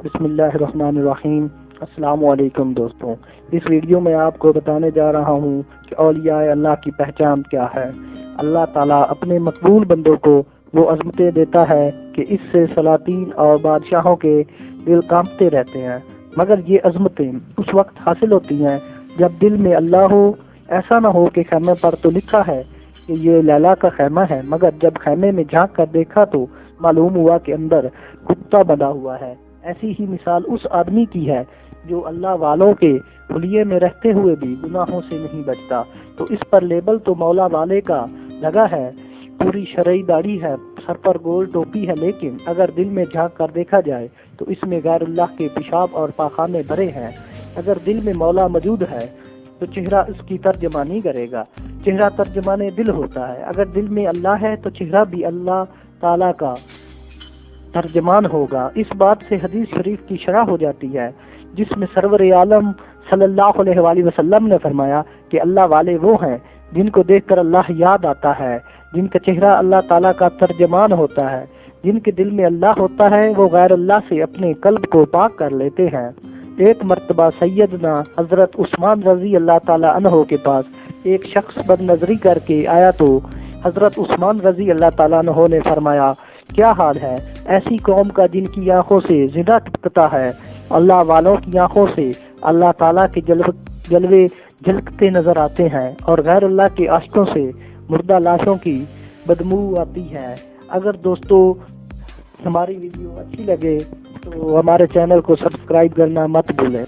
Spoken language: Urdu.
بسم اللہ الرحمن الرحیم۔ السلام علیکم دوستوں، اس ویڈیو میں آپ کو بتانے جا رہا ہوں کہ اولیائ اللہ کی پہچان کیا ہے۔ اللہ تعالیٰ اپنے مقبول بندوں کو وہ عظمتیں دیتا ہے کہ اس سے سلاطین اور بادشاہوں کے دل کانپتے رہتے ہیں، مگر یہ عظمتیں اس وقت حاصل ہوتی ہیں جب دل میں اللہ ہو۔ ایسا نہ ہو کہ خیمے پر تو لکھا ہے کہ یہ لیلا کا خیمہ ہے، مگر جب خیمے میں جھانک کر دیکھا تو معلوم ہوا کہ اندر کتا بندھا ہوا ہے۔ ایسی ہی مثال اس آدمی کی ہے جو اللہ والوں کے حلیے میں رہتے ہوئے بھی گناہوں سے نہیں بچتا۔ تو اس پر لیبل تو مولا والے کا لگا ہے، پوری شرعی داڑھی ہے، سر پر گول ٹوپی ہے، لیکن اگر دل میں جھانک کر دیکھا جائے تو اس میں غیر اللہ کے پیشاب اور پاخانے بھرے ہیں۔ اگر دل میں مولا موجود ہے تو چہرہ اس کی ترجمانی کرے گا۔ چہرہ ترجمان دل ہوتا ہے۔ اگر دل میں اللہ ہے تو چہرہ بھی اللہ تعالیٰ کا ترجمان ہوگا۔ اس بات سے حدیث شریف کی شرح ہو جاتی ہے جس میں سرور عالم صلی اللہ علیہ وآلہ وسلم نے فرمایا کہ اللہ والے وہ ہیں جن کو دیکھ کر اللہ یاد آتا ہے، جن کا چہرہ اللہ تعالیٰ کا ترجمان ہوتا ہے۔ جن کے دل میں اللہ ہوتا ہے وہ غیر اللہ سے اپنے قلب کو پاک کر لیتے ہیں۔ ایک مرتبہ سیدنا حضرت عثمان رضی اللہ تعالیٰ عنہ کے پاس ایک شخص بد نظری کر کے آیا تو حضرت عثمان رضی اللہ تعالیٰ عنہ نے فرمایا، کیا حال ہے ایسی قوم کا جن کی آنکھوں سے زنا ٹپکتا ہے؟ اللہ والوں کی آنکھوں سے اللہ تعالیٰ کے جلوے جھلکتے نظر آتے ہیں اور غیر اللہ کے عاشقوں سے مردہ لاشوں کی بدبو آتی ہے۔ اگر دوستو ہماری ویڈیو اچھی لگے تو ہمارے چینل کو سبسکرائب کرنا مت بھولیں۔